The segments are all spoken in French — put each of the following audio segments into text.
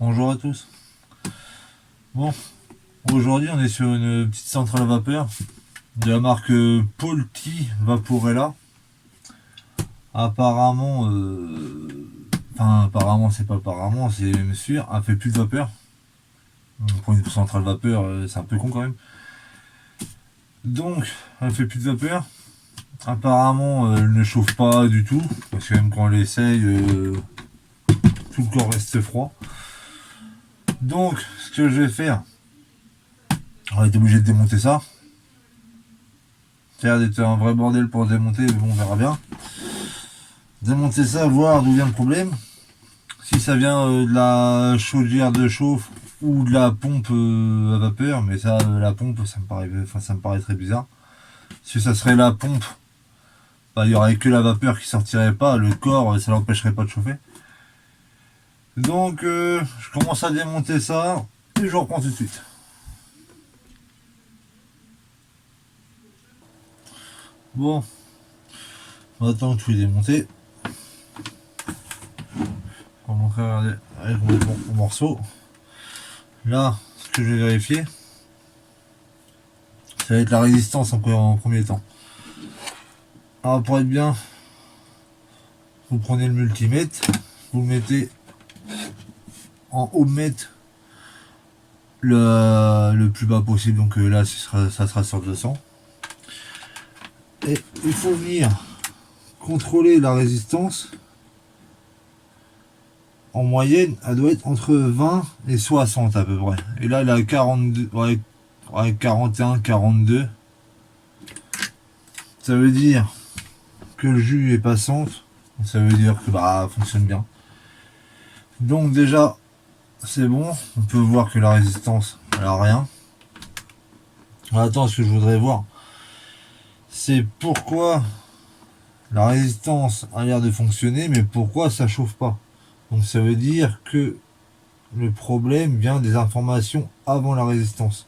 Bonjour à tous. Bon, aujourd'hui on est sur une petite centrale à vapeur de la marque Polti Vaporella. Apparemment, enfin apparemment c'est pas apparemment, c'est même sûr, elle fait plus de vapeur. Pour une centrale vapeur, c'est un peu con quand même. Donc, elle fait plus de vapeur. Apparemment, elle ne chauffe pas du tout, parce que même quand elle essaye, tout le corps reste froid. Donc, ce que je vais faire, on va être obligé de démonter ça. Ça a l'air d'être un vrai bordel pour démonter, mais bon, on verra bien. Démonter ça, voir d'où vient le problème. Si ça vient de la chaudière de chauffe ou de la pompe à vapeur, mais ça, la pompe, ça me paraît très bizarre. Si ça serait la pompe, bah, il y aurait que la vapeur qui sortirait pas, le corps, ça l'empêcherait pas de chauffer. Donc, je commence à démonter ça et je reprends tout de suite. Bon, maintenant que tout est démonté, on va montrer avec mon morceau. Là, ce que je vais vérifier, ça va être la résistance en premier temps. Alors pour être bien, vous prenez le multimètre, vous le mettez en ommètre le plus bas possible, donc là ça sera sur 200. Et il faut venir contrôler la résistance. En moyenne, elle doit être entre 20 et 60 à peu près. Et là, elle est à 42, ouais, 41, 42. Ça veut dire que le jus est passante. Ça veut dire que bah fonctionne bien. Donc déjà, c'est bon. On peut voir que la résistance, elle a rien. Attends, ce que je voudrais voir, c'est pourquoi la résistance a l'air de fonctionner, mais pourquoi ça chauffe pas. Donc ça veut dire que le problème vient des informations avant la résistance.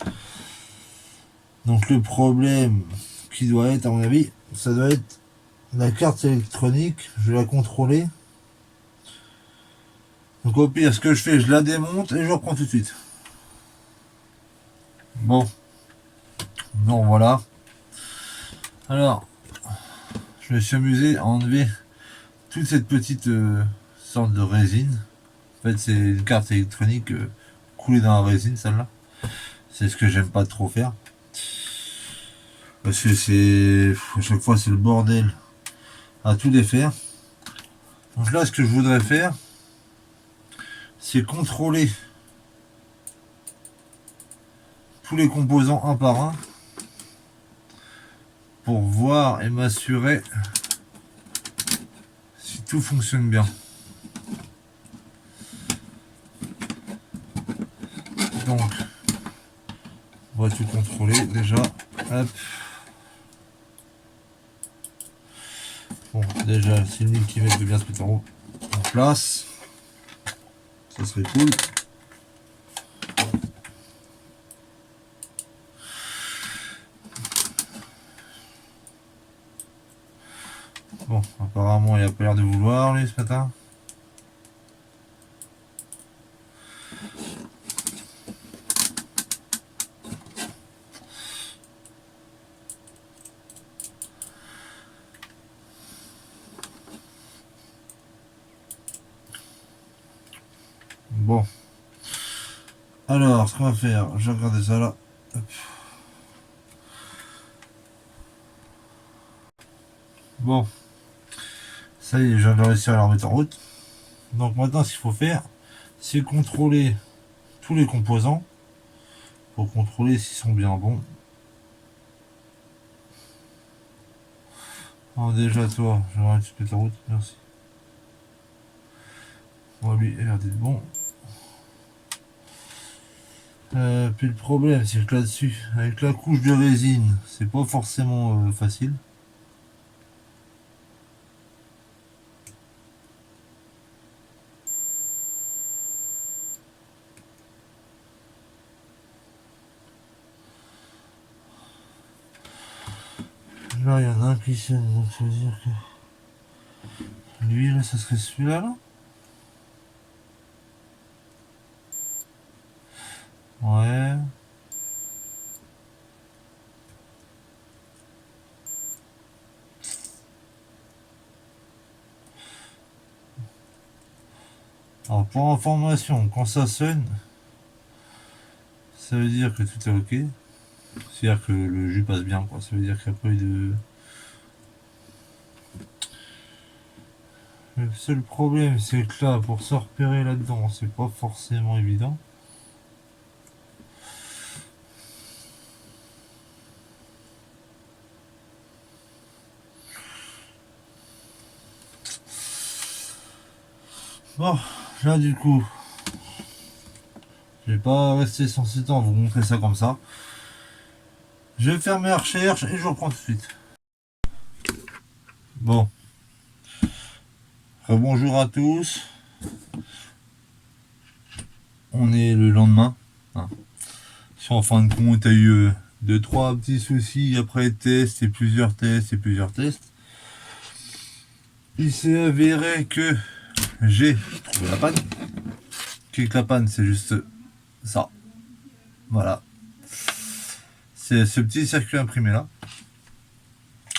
Donc le problème qui doit être, à mon avis, ça doit être la carte électronique. Je vais la contrôler. Donc au pire, ce que je fais, je la démonte et je reprends tout de suite. Bon. Non, voilà. Alors, je me suis amusé à enlever toute cette petite sorte de résine. En fait, c'est une carte électronique coulée dans la résine, celle-là. C'est ce que j'aime pas trop faire. Parce que c'est... à chaque fois, c'est le bordel à tout défaire. Donc là, ce que je voudrais faire, c'est contrôler tous les composants un par un pour voir et m'assurer si tout fonctionne bien. Donc, on va tout contrôler déjà. Hop. Bon, déjà, si le multimètre veut bien se mettre en place, ça serait cool. Bon, apparemment, il a pas l'air de vouloir, lui, ce matin. Bon. Alors, ce qu'on va faire, je vais regarder ça là. Hop. Bon. Ça y est, je viens de réussir à la remettre en route. Donc maintenant, ce qu'il faut faire, c'est contrôler tous les composants pour contrôler s'ils sont bien bons. Alors déjà, toi, je vais arrêter de mettre en route, merci. Bon, lui, il a l'air d'être bon. Puis le problème, c'est que là-dessus, avec la couche de résine, c'est pas forcément facile. Là, il y en a un qui sonne, donc ça veut dire que lui, là, ça serait celui-là, là. Ouais. Alors pour information, quand ça sonne, ça veut dire que tout est ok. C'est-à-dire que le jus passe bien, quoi. Ça veut dire qu'il n'y a pas eu de... Le seul problème, c'est que là, pour se repérer là-dedans, c'est pas forcément évident. Bon, là du coup, je vais pas rester sans ce temps, vous montrer ça comme ça. Je vais faire mes recherches et je reprends tout de suite. Bon. Bonjour à tous. On est le lendemain. Hein. Si en fin de compte, il y a eu 2-3 petits soucis après tests et plusieurs tests et plusieurs tests. Il s'est avéré que j'ai trouvé la panne. Qu'est-ce que la panne? C'est juste ça. Voilà. C'est ce petit circuit imprimé là.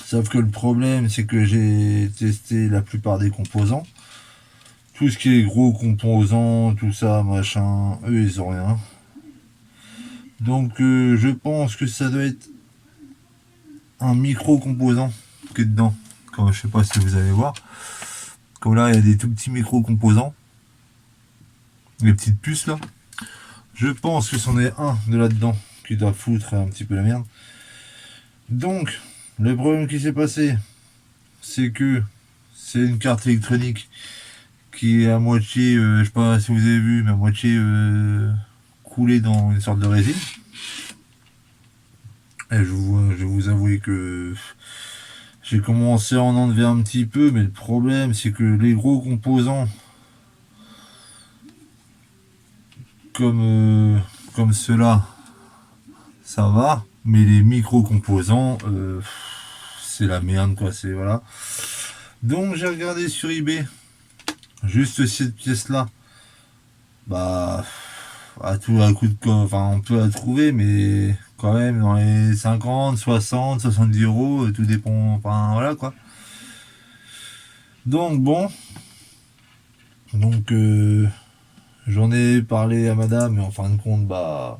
Sauf que le problème, c'est que j'ai testé la plupart des composants. Tout ce qui est gros composants, tout ça, machin, eux, ils ont rien. Donc, je pense que ça doit être un micro-composant qui est dedans. Comme, je sais pas si vous allez voir. Comme là, il y a des tout petits micro-composants. Les petites puces, là. Je pense que c'en est un de là-dedans qui doit foutre un petit peu la merde. Donc, le problème qui s'est passé, c'est que c'est une carte électronique qui est à moitié, je sais pas si vous avez vu, mais à moitié coulée dans une sorte de résine. Et je vais vous avouer que j'ai commencé à en enlever un petit peu, mais le problème c'est que les gros composants comme ceux-là, ça va, mais les micro-composants, c'est la merde quoi, c'est voilà. Donc j'ai regardé sur eBay, juste cette pièce-là, bah à tout à coup de enfin on peut la trouver, mais quand même dans les 50, 60, 70 euros, tout dépend, enfin voilà quoi. Donc bon, donc j'en ai parlé à madame, mais en fin de compte, bah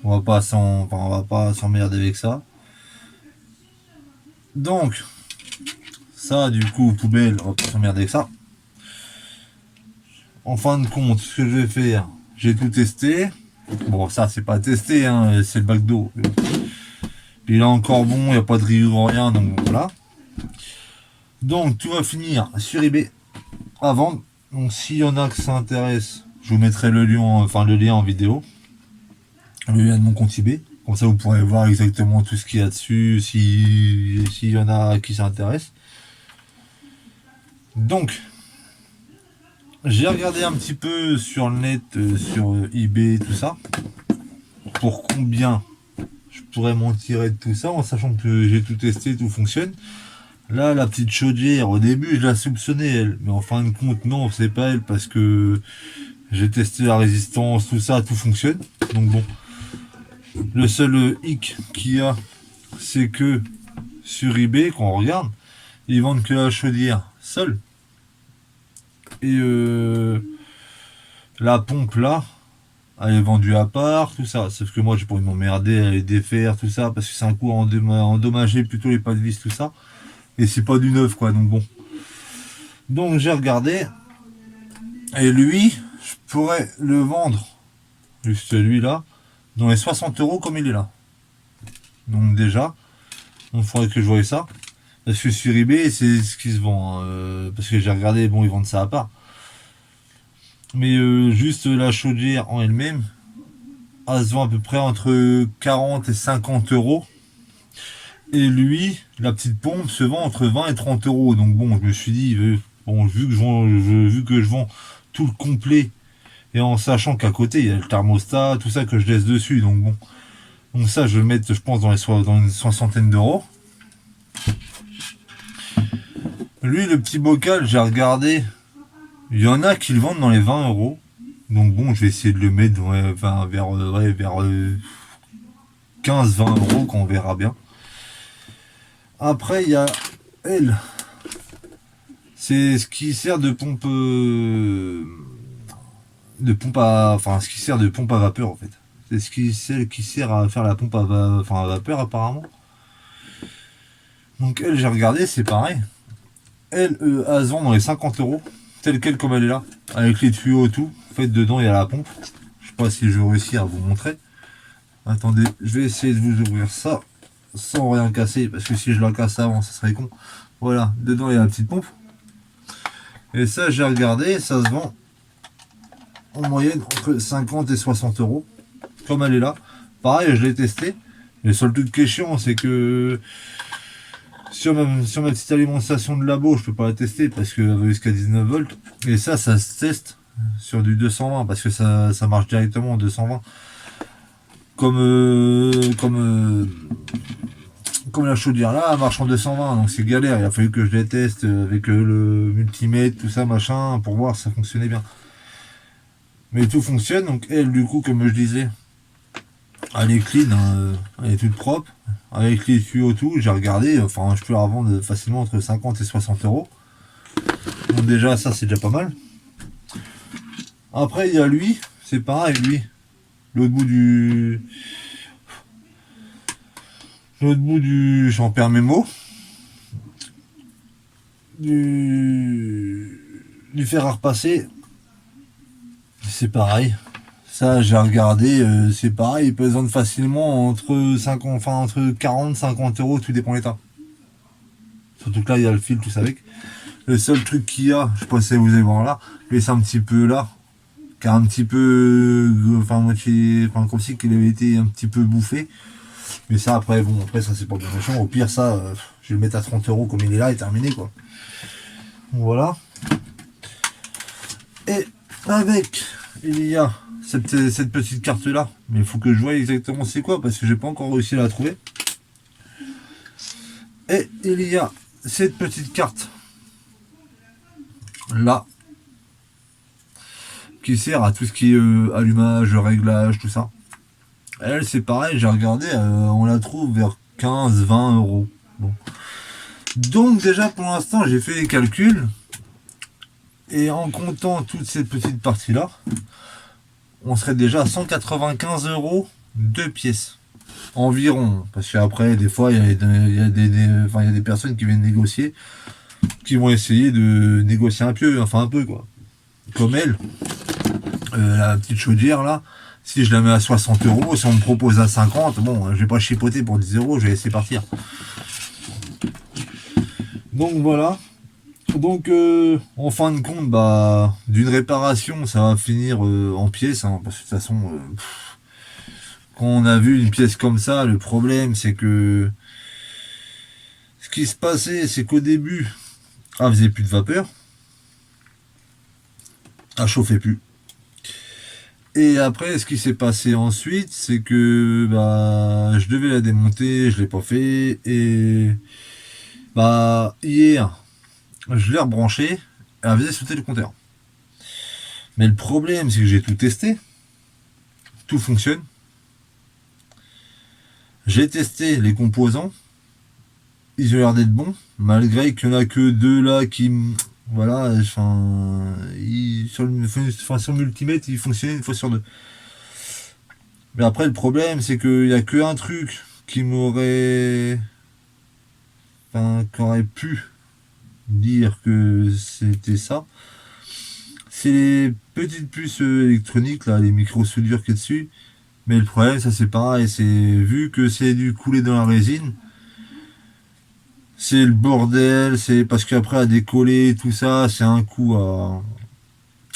on va pas s'emmerder avec ça. Donc ça du coup poubelle, on va pas s'emmerder avec ça. En fin de compte, ce que je vais faire, j'ai tout testé. Bon, ça c'est pas testé, hein, c'est le bac d'eau. Il est encore bon, il n'y a pas de rayures, rien, donc voilà. Donc tout va finir sur eBay à vendre. Donc s'il y en a que ça intéresse, je vous mettrai le lien, le lien en vidéo. Le lien de mon compte eBay. Comme ça vous pourrez voir exactement tout ce qu'il y a dessus, s'il y en a qui s'intéressent. Donc, j'ai regardé un petit peu sur le net, sur eBay, tout ça, pour combien je pourrais m'en tirer de tout ça, en sachant que j'ai tout testé, tout fonctionne. Là, la petite chaudière, au début, je la soupçonnais, elle. Mais en fin de compte, non, c'est pas elle, parce que j'ai testé la résistance, tout ça, tout fonctionne. Donc bon. Le seul hic qu'il y a, c'est que sur eBay, quand on regarde, ils vendent que la chaudière seule. Et la pompe là, elle est vendue à part, tout ça. Sauf que moi, j'ai pas envie de m'emmerder à les défaire, tout ça, parce que c'est un coup à endommager plutôt les pas de vis, tout ça. Et c'est pas du neuf, quoi, donc bon. Donc j'ai regardé, et lui, je pourrais le vendre, juste celui-là, dans les 60 euros comme il est là. Donc déjà, il faudrait que je voie ça. Parce que sur eBay, c'est ce qui se vend. Hein, parce que j'ai regardé, bon, ils vendent ça à part. Mais juste la chaudière en elle-même, elle se vend à peu près entre 40 et 50 euros. Et lui, la petite pompe se vend entre 20 et 30 euros. Donc bon, je me suis dit, bon, vu que je vends tout le complet, et en sachant qu'à côté, il y a le thermostat, tout ça que je laisse dessus. Donc bon, donc ça, je vais le mettre, je pense, dans une soixantaine d'euros. Lui, le petit bocal, j'ai regardé, il y en a qui le vendent dans les 20 euros. Donc bon, je vais essayer de le mettre vers 15-20 euros, qu'on verra bien. Après, il y a elle. C'est ce qui sert de pompe, enfin, ce qui sert de pompe à vapeur en fait. C'est celle qui sert à faire la pompe à vapeur apparemment. Donc elle, j'ai regardé, c'est pareil. Elle, à se vendre dans les 50 euros, telle quelle comme elle est là, avec les tuyaux et tout. En fait, dedans, il y a la pompe. Je sais pas si je vais réussir à vous montrer. Attendez, je vais essayer de vous ouvrir ça sans rien casser, parce que si je la casse avant, ça serait con. Voilà, dedans, il y a la petite pompe. Et ça, j'ai regardé, ça se vend en moyenne entre 50 et 60 euros, comme elle est là. Pareil, je l'ai testé. Le seul truc qui est chiant, c'est que sur ma petite alimentation de labo, je peux pas la tester parce qu'elle va jusqu'à 19 volts. Et ça se teste sur du 220 parce que ça marche directement en 220. Comme la chaudière là, elle marche en 220, donc c'est galère. Il a fallu que je les teste avec le multimètre, tout ça, machin, pour voir si ça fonctionnait bien. Mais tout fonctionne, donc elle, du coup, comme je disais, elle est clean, hein, elle est toute propre. Avec les tuyaux, tout, j'ai regardé, enfin, je peux la revendre facilement entre 50 et 60 euros. Donc déjà, ça, c'est déjà pas mal. Après, il y a lui, c'est pareil, lui. L'autre bout du... j'en perds mes mots. Du fer à repasser, c'est pareil. Ça, j'ai regardé, c'est pareil, il peut se vendre facilement entre 40 50 euros, tout dépend de l'état. Surtout que là, il y a le fil, tout ça avec. Le seul truc qu'il y a, je sais pas si vous allez voir là, mais c'est un petit peu là, car un petit peu, comme si qu'il avait été un petit peu bouffé. Mais ça, après, bon, après, ça, c'est pas bien méchant. Au pire, ça, je vais le mettre à 30 euros comme il est là et terminé, quoi. Voilà. Et avec, il y a cette petite carte là, mais il faut que je voie exactement c'est quoi parce que j'ai pas encore réussi à la trouver. Et il y a cette petite carte là qui sert à tout ce qui est allumage, réglage, tout ça. Elle, c'est pareil, j'ai regardé, on la trouve vers 15-20 euros. Bon. Donc déjà pour l'instant j'ai fait les calculs et en comptant toute cette petite partie là, on serait déjà à 195 euros deux pièces environ, parce qu'après des fois il y a des personnes qui viennent négocier, qui vont essayer de négocier un peu quoi, comme elle, la petite chaudière là. Si je la mets à 60 euros, si on me propose à 50, bon, je vais pas chipoter pour 10 euros, je vais laisser partir. Donc voilà. Donc en fin de compte, bah, d'une réparation, ça va finir en pièces, hein, parce que de toute façon, quand on a vu une pièce comme ça, le problème c'est que ce qui se passait, c'est qu'au début, elle faisait plus de vapeur, elle chauffait plus. Et après, ce qui s'est passé ensuite, c'est que bah, je devais la démonter, je l'ai pas fait, et bah hier, je l'ai rebranché, elle faisait sauter le compteur. Mais le problème, c'est que j'ai tout testé, tout fonctionne. J'ai testé les composants, ils ont l'air d'être bons, malgré qu'il n'y en a que deux là qui, voilà, enfin, sur le multimètre, il fonctionnait une fois sur deux. Mais après, le problème, c'est qu'il n'y a qu'un truc qui m'aurait, enfin, qui aurait pu dire que c'était ça. C'est les petites puces électroniques, là, les micro-soudures qui est dessus. Mais le problème, ça c'est pareil, c'est vu que c'est du couler dans la résine, c'est le bordel, c'est parce qu'après à décoller, tout ça, c'est un coup à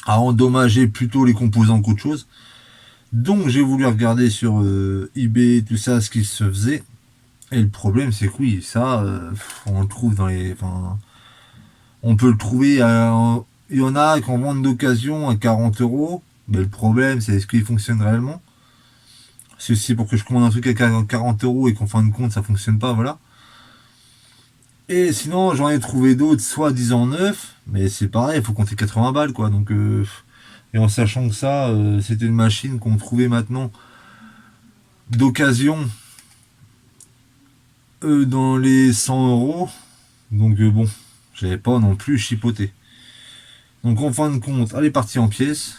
endommager plutôt les composants qu'autre chose. Donc j'ai voulu regarder sur eBay, tout ça, ce qui se faisait. Et le problème, c'est que oui, ça, on le trouve dans les... Enfin, on peut le trouver, il y en a qui en vendent d'occasion à 40 euros. Mais le problème, c'est est-ce qu'il fonctionne réellement? C'est pour que je commande un truc à 40 euros et qu'en fin de compte, ça fonctionne pas, voilà. Et sinon, j'en ai trouvé d'autres, soit disant neuf, mais c'est pareil, il faut compter 80 balles, quoi. Donc, Et en sachant que ça, c'était une machine qu'on trouvait maintenant d'occasion dans les 100 euros. Donc bon, j'avais pas non plus chipoté. Donc en fin de compte, elle est partie en pièces.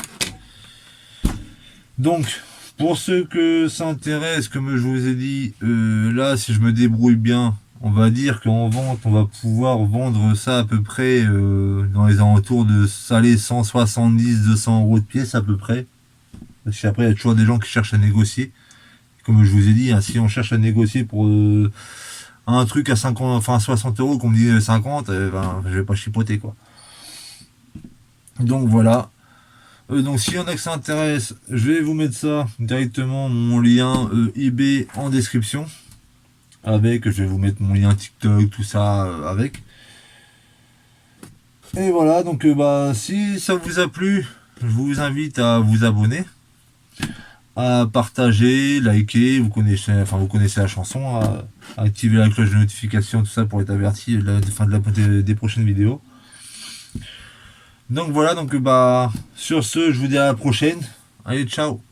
Donc, pour ceux que ça intéresse, comme je vous ai dit, là, si je me débrouille bien, on va dire qu'en vente, on va pouvoir vendre ça à peu près dans les alentours de 170-200 euros de pièce à peu près. Parce qu'après, il y a toujours des gens qui cherchent à négocier. Comme je vous ai dit, hein, si on cherche à négocier pour un truc à 50, enfin 60 euros, qu'on me dit 50, ben, je vais pas chipoter quoi. Donc voilà. Donc s'il y en a que ça intéresse, je vais vous mettre ça directement, mon lien eBay en description. Avec, je vais vous mettre mon lien TikTok, tout ça avec. Et voilà, donc bah si ça vous a plu, je vous invite à vous abonner, à partager, liker, vous connaissez la chanson, à activer la cloche de notification, tout ça pour être averti de la fin des prochaines vidéos. Donc voilà, donc bah sur ce, je vous dis à la prochaine. Allez, ciao.